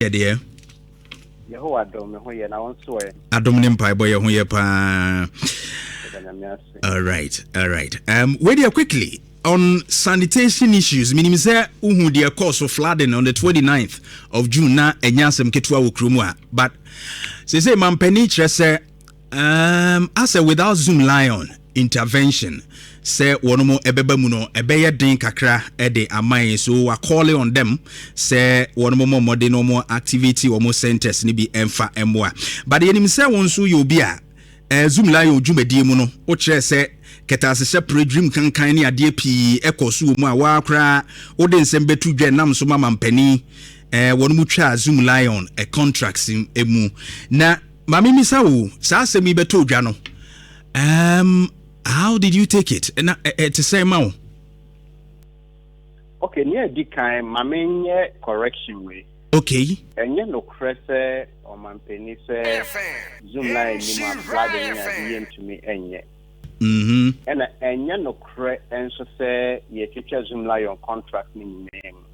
Yeah, dear. Yehowa dom me ho ye na wonso e. Adom ne mpa boy ho ye pa. All right. Wait here quickly on sanitation issues. Meaning say uhu the cause of flooding on the 29th of June na enyasem ketwa wo kromu a. But say mampani kire say as a without zoomlion intervention say wonomo ebeba mu no ebeye den kakra e de amai, so we calling on them say wonomo modern no more activity or more centers ni bi emfa emwa. But the enim say won so you bi a zoomlion dwumadi mu no o kire say ketasese predream kankan ne ade pi ekoso mu a wa kra o de nsem betu dwa nam so mama mpani wonomo twa zoomlion contracts emu na mami misawo sa asemi beto dwa no how did you take it na to say ma Okay, near the kind mamenye correction way. Okay. Enye no krese o mampeni se zoomline ni ma flooding ya to me enye. And enye no kre enso se ye teacher zoomline contract ni name.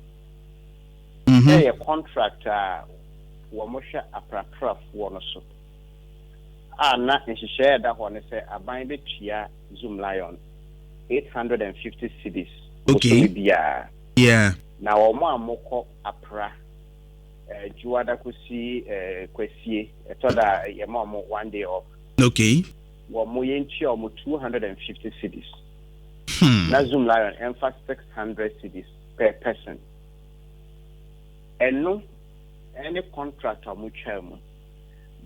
A contractor wo mo hwe aprapra fo no so. Na nhihye da ho ne se aban betua zoomlion 850 cedis. Okay. Yeah. Na wo mo amoko apra juada kusi kwasie etoda ye mo 1 day off. Okay. Wo mo yenchi o mo 250 cedis. Na zoomlion emfa 600 cedis per person. And no any contractor mo twam.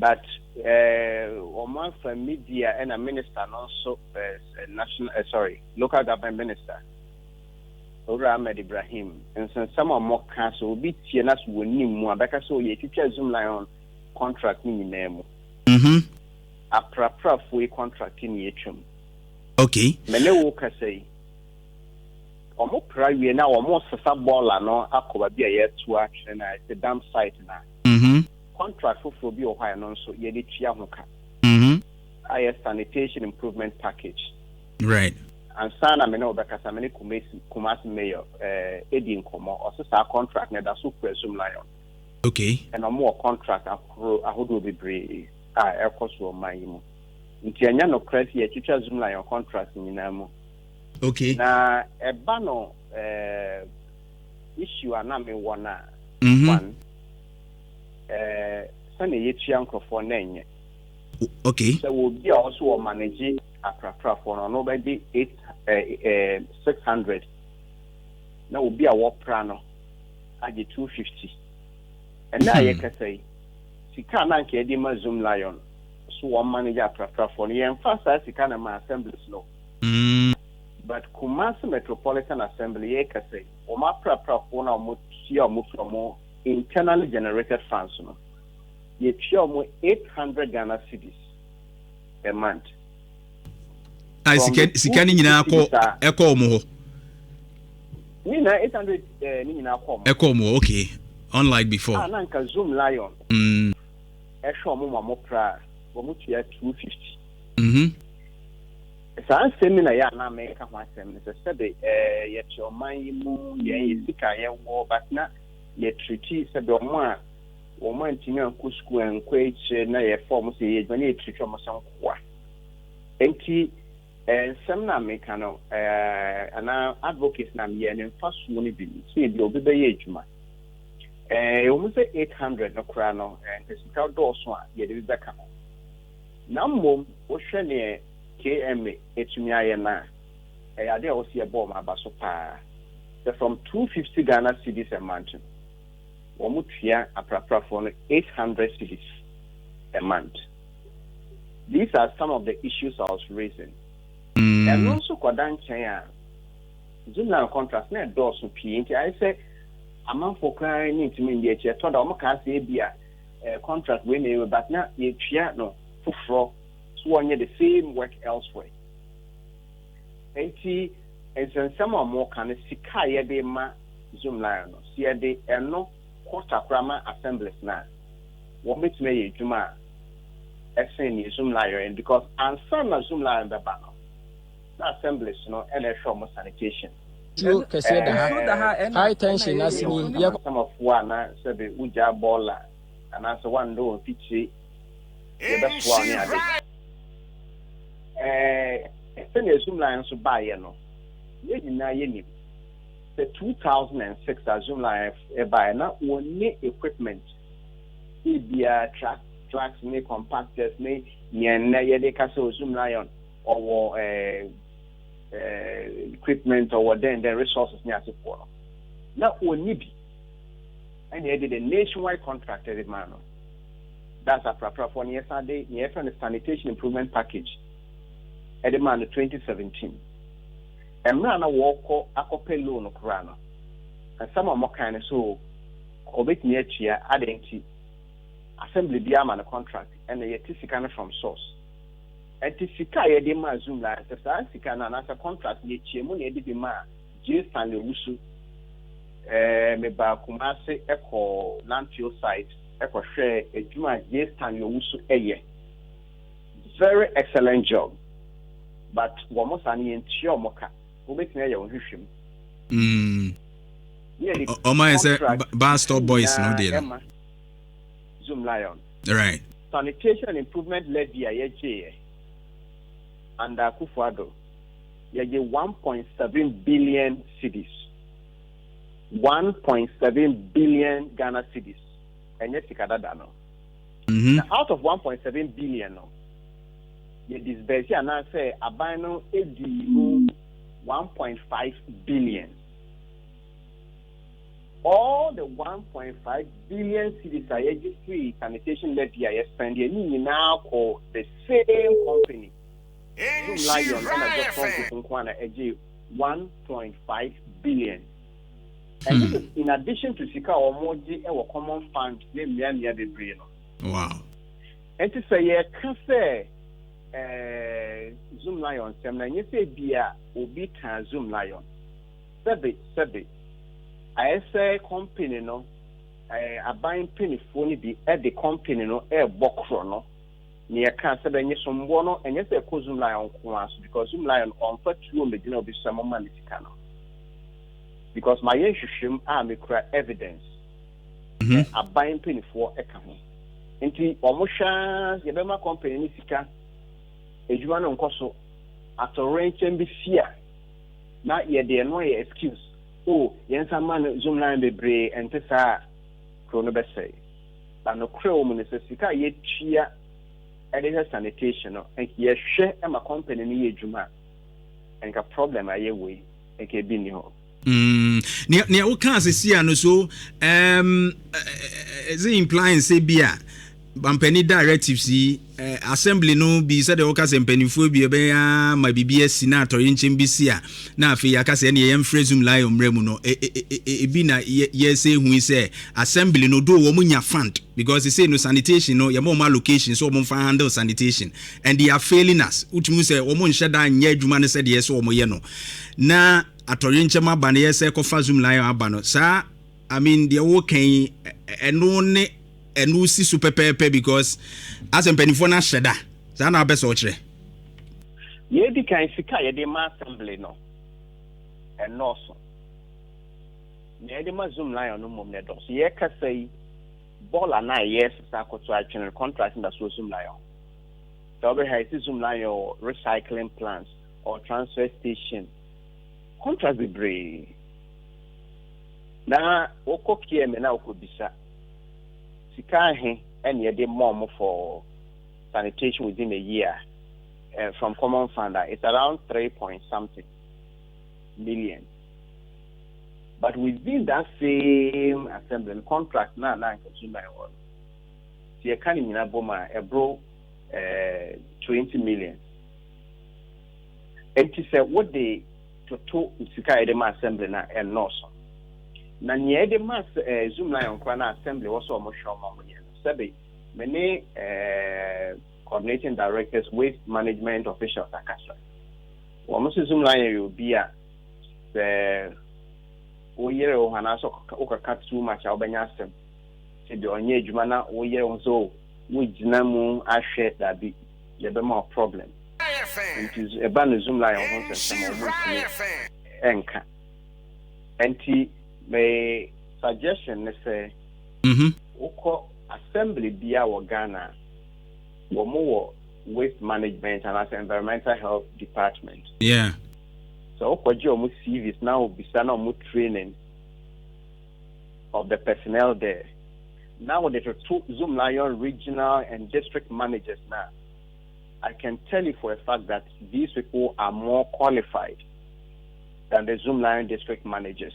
But one from media and a minister and also local government minister Ahmed Ibrahim and some more council will be TNS will need more because so you teacher zoomlion contract in name. A proper full contract in HM. Okay. Many workers say almost private now almost a subballer no akoba be a year to action at the dam site now. Contract for be ohio non so ye de tua hoka sanitation improvement package, right? And sana me no bekasa me kumasi mayor edi nkomo also sa contract na da so presume lion. Okay. And a more contract ahodo bebre ekoso man mu nti anya no credit ye teacher zoom lion contract nyina mu. Okay. Na eba no issue ana me wona one Sunday yetua nkrofo na enye. Okay. So will be also manage a for no by 600. Now will be a work plano at the 250. And now you can say Sika na nke di ma zoomlion so one manager for the first as Sika na ma assembly slow. But Kumasi Metropolitan Assembly you can say o ma for na mo tia mo from internally generated funds no ye tia mo 800 Ghana cedis a month. I sika ni nyina ekọ mo ho. Ni na 800 ni nyina akọ mo. Ekọ mo, okay. Unlike before. Na nka zoomlion. Ehwe mo pra wo mo tia 250. San seminar ya na America ho asem ne se be ye tia oman yi mu ye sika ye wo but na ye treaty se be omo a wo man timi anko school anko eche na ye form se ye dwane ye treaty omo san kwa. Enti some na America no ana advocates na me ne faso ni bi se bi obi be ye adwuma. You say 800 no kra no and sika do so a ye de beka no. Na mom wo hwe ne KMA etumi aye na ade o se e bom abaso pa. From 250 Ghana cedis a month. Womutia aprapra for 800 cedis a month. These are some of the issues I was raising. And also kwadan chen Zoomlion contract na do so pi nti I say amount for crying need to mean the che to da o ka say bia contract we na but na ye tua no fufro so onye the same work elsewhere. Enti and some more can sika ye de ma Zoomlion no see de eno quarter krama assemblies na wo betime ye dwuma esen ni Zoomlion because answer na Zoomlion be ba no na assemblies no and show more sanitation tuo kese da high tension asini ya some of one say be uja baller and as one do fichi ya be so ani ade say na zoomlion so buy no ye nyina ye ni the 2006 zoomlion buy na only equipment ibia tracks me compactors me na ye de ka so zoomlion or equipment or then the resources near support. Now only be and he did a nationwide contract every man. That's a proper for yesterday, near from the sanitation improvement package at the man 2017. And man a walk a copy loan crana. And some of more kind of so obit near chia adding assembly the man a contract and the yetisicana from source. Etisika ye de ma zoomlion sa sika na na contract ye chiemu na de bi ma J Stanley Wusu me ba Kumase eko landfill site eko hwe adwuma J Stanley Wusu eye very excellent job but wo mo sa ne ntio mo ka wo betina ye wo hwehwem o my say Bastard Boys no dey no zoomlion right sanitation improvement levy ye and Akufo-Addo, you get 1.7 billion cedis. 1.7 billion Ghana cedis. And yet, now, out of 1.7 billion, you disburse and I say, Abano EDU 1.5 billion. All the 1.5 billion cedis are free sanitation levy I spend now for the same company. Zoomlion and I just want to 1.5 billion. And this is in addition to Sika or Moji or common fund named Mia de Brino. Wow. And to say, yeah, can say Zoomlion, and you say, Bia, Obi can Zoomlion. Sebe. I say, company, no, a buying penny phone be at the company, no, air boxrono. Near cancer than yes from one and yes, a zoomlion because zoomlion on first room the dinner be some money because my issue army cry evidence a buying penny for a company. Into almost Yabema company Nisika a Juan on Coso at a range and be fear. Not yet the annoying excuse. Oh, yes, a man zoomlion be brave and Tessa Chronobese. But no crow Sika yet cheer. And it has sanitation, and he share a company near Juma and a problem I way and can be new. Near what can I see? And so, is it implying say beer? Bampeni directives assembly no be said the workers and pennyphobia be my BBS senator in Chimbisia. Now, if you can say any Zoomlion Remuno, Ebina, yes, who say assembly no do womunya fund because they say no sanitation, no, your more location, so one handle sanitation, and they are failing us. Which means say, Omon Shada and Yedumana said yes or Moyeno. Na Atorinchama Bania say, Kofa Zoomlion Abano, sir. I mean, they're working and only. And we see super pepe because as a penifona sheda, Zana best watcher. Ye be kind Sika, ye ma assembly no, and no so. Ye de ma Zoomlion no mum nedos. Ye can say ball and I yes, Sako to actual contract in the Zoomlion. So we have Zoomlion recycling plants or transfer station. Contract be brave. Now, Oko Kiem na Oko Bisa. And you did more for sanitation within a year from common fund. It's around 3 point something million. But within that same assembly contract, now consumer one. So you can't even have a bro 20 million. And to say what they to Sika assembly now and no so. Na nye de mas Zoomlion kwana assembly was almost show money. Sabe many coordinating directors, waste management officials akasha. Almost Zoomlion you be a the oyere ohana so okaka too much obanya asem. Se de onye adwuma na oyere onzo we gina mu ahwe that be ye be more problem. It is a ban Zoomlion wants some enka. Anti my suggestion is say Oko assembly bia wa Ghana wo waste management and as environmental health department. Yeah. So Oko jo CVs now bisana training of the personnel there. Now there are 2 zoomlion regional and district managers now. I can tell you for a fact that these people are more qualified than the zoomlion district managers.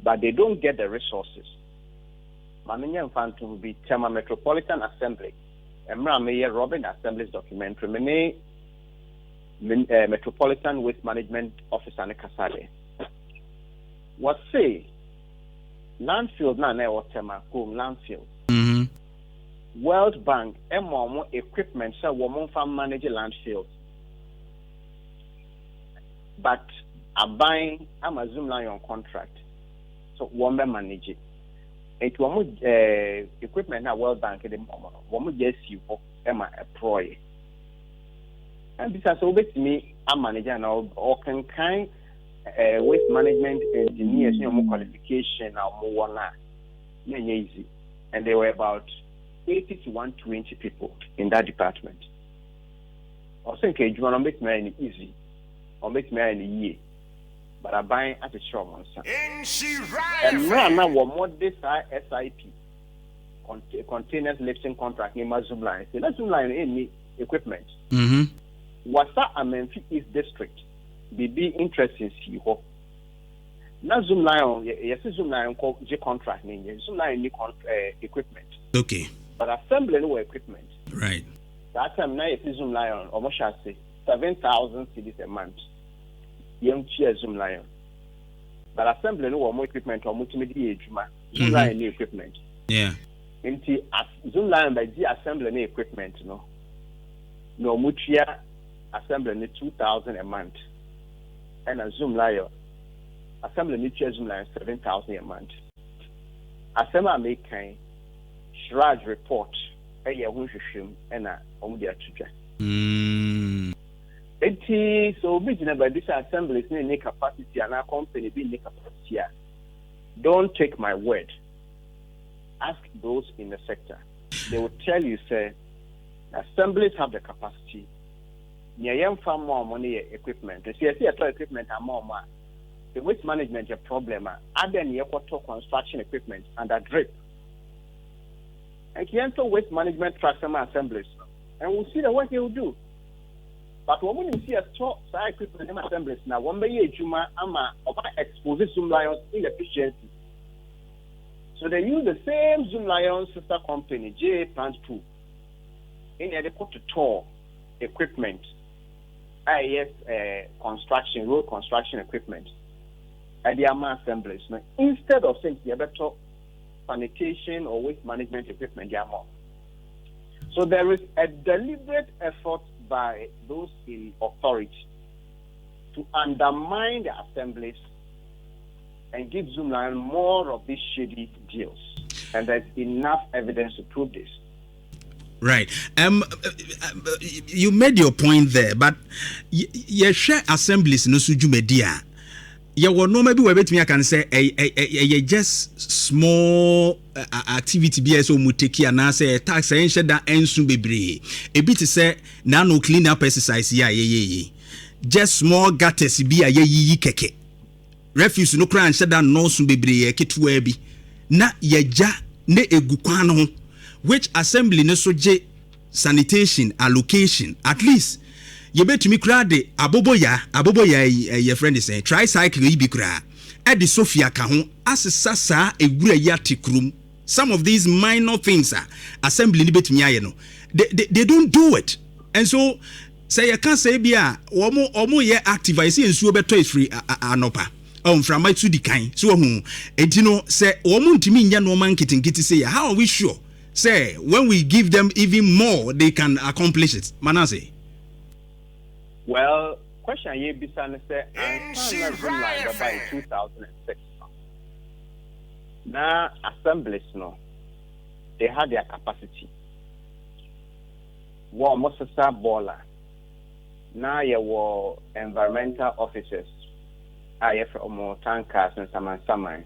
But they don't get the resources. Mananya Infanto will be Tema Metropolitan Assembly. Emra Mayor Robin Assembly's documentary. Metropolitan Waste Management Officer Nekasade. What say? Landfill na or Tema home landfill. World Bank, more equipment, so woman farm manage landfills. But a buying Amazon Lion contract. So woman manage it. It one equipment at World Bank at the moment. Woman yes you for Emma a proy. And this has always me a manager now or can kind waste management engineers, more qualification or more one easy. And they were about 80 to 120 people in that department. I think you want to make me easy or make me any year, but I buy at a shop on and now one more this SIP containers lifting contract in my zoom line. Let's zoom line any equipment. What's that a Memphis East district? Be interesting see ho. Now zoom line yes zoom line called J contract name zoom line equipment. Okay. But assembling no equipment. Right. That time now is Zoom Lion, almost shall say 7,000 cedis a month. Young cheer Zoom Lion. But assembling no more equipment or multimedia Zoom Lion new equipment. Yeah. Into Zoom Lion by the assembling equipment, no mutia assembling 2,000 a month. And a Zoom Lion assembling new Zoom Lion 7,000 a month. Assembly make kind Shraj report and so business by this assembly is in capacity and our company being capacity. Don't take my word. Ask those in the sector. They will tell you, say, assemblies have the capacity. Near far more money equipment. The CSC equipment are more. The waste management is a problem. Add any construction equipment and a drip. And he enter waste management transformer assemblies, and we'll see the work he will do. But when we see a store equipment in assemblies now, one day Juma ama expose Zoom Lions inefficiency. So they use the same Zoom Lions sister company, J Plant 2, in order to tour equipment, IS construction, road construction equipment, at the AMA assemblies. Now, instead of saying the better sanitation or waste management equipment, so there is a deliberate effort by those in authority to undermine the assemblies and give Zoomlion more of these shady deals, and there's enough evidence to prove this. Right. You made your point there, but you share assemblies no sujumedia. You will know maybe we can say a just small activity BSO muteki and I say tax and shed that and soon be a bit to say no clean up exercise just small gutters be a ye keke refuse no cry and shed that no soon be kitwebi na ye ja ne egukwano which assembly no so je sanitation allocation at least you bet me cry de aboboya your friend is saying tricycle yi bi kra e de Sophia ka ho asesa egura yati krum. Some of these minor things are assembly ni betumi aye no they don't do it, and so say you can say bia omo ye active I see ensuo beto is free anopa from my to the kind so hu entino say omo ntimi nya no man kitinkiti say how are we sure say when we give them even more they can accomplish it? Manasseh. Well, question ye bisan say Nhyira by 2006. Now assemblies no, they had their capacity. War Mosasa Bola. Now you were environmental officers. I from tankers and saman.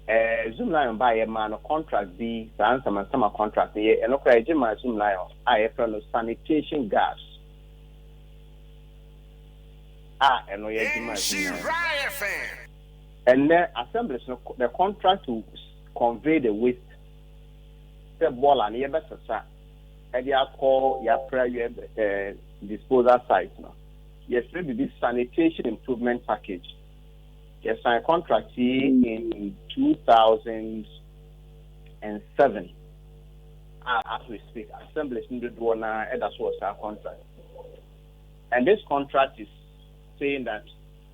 Zoomlion buy a man contract be some summer contract here and okay my Zoomlion I from sanitation gas. And we and then assembly the contract to convey the waste the ball and yes and they call your prayer disposal site now. Yes, maybe this sanitation improvement package. Yes, signed contract in 2007. As we speak, assembly in the door now, and that's what's our contract. And this contract is saying that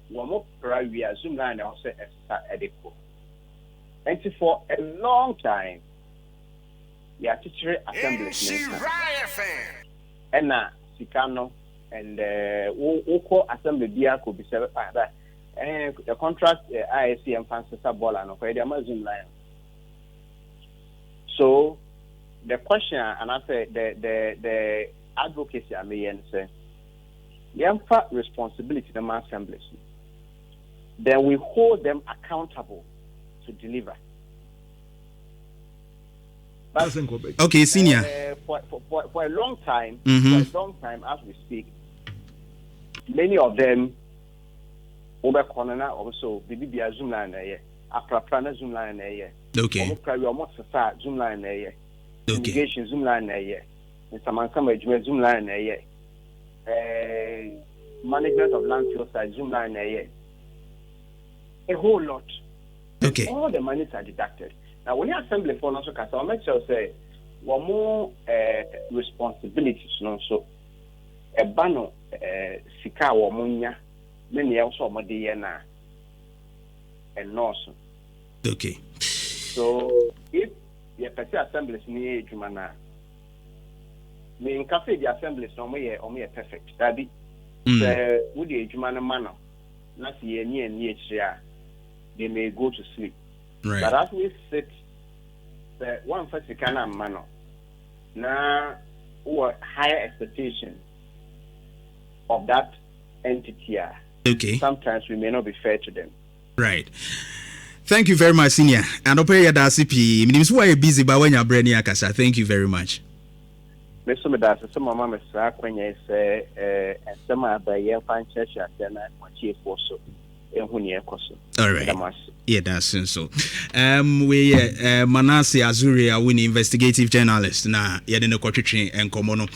one more prior we assume line also adequate. And for a long time, we are teaching assembly. And now, Sikano and Oko assembly dia could be served by that. And the contract ISC and Francis Bola and the Amazon line. So the question and I say the advocacy I may say the responsibility the mass assemblies. Then we hold them accountable to deliver. But, okay, senior. For a long time, for a long time as we speak, many of them over corner also the Zoomlion here, Aprapana Zoomlion here. Okay. Zoomlion here. Irrigation Zoomlion here. And some Zoomlion here. Management of landfill side Zoomlion here. A whole lot. Okay. All the monies are deducted. Now, when you assembly for also, I'll make sure say one more responsibilities. So a banner, Sika or Munya, many also Madiana and North. Okay. So if the assemblies near Jumana, me in cafe the assemblies no more perfect. That be would the Jumana manner, not near they may go to sleep. Right. But as we sit, the one first can manner now, or higher expectation of that entity. Okay. Sometimes we may not be fair to them. Right. Thank you very much, senior. And open your DCP. Means why busy, but when you're brainy, Akasa. Thank you very much. Mr. Medasa, some of my when you say, and some of the young fan church at the night, my chief also. All right. Yeah, that's so. We Manasseh Azure Awuni investigative journalist. Na yɛde ne kɔtwetwe nkɔmmɔ no.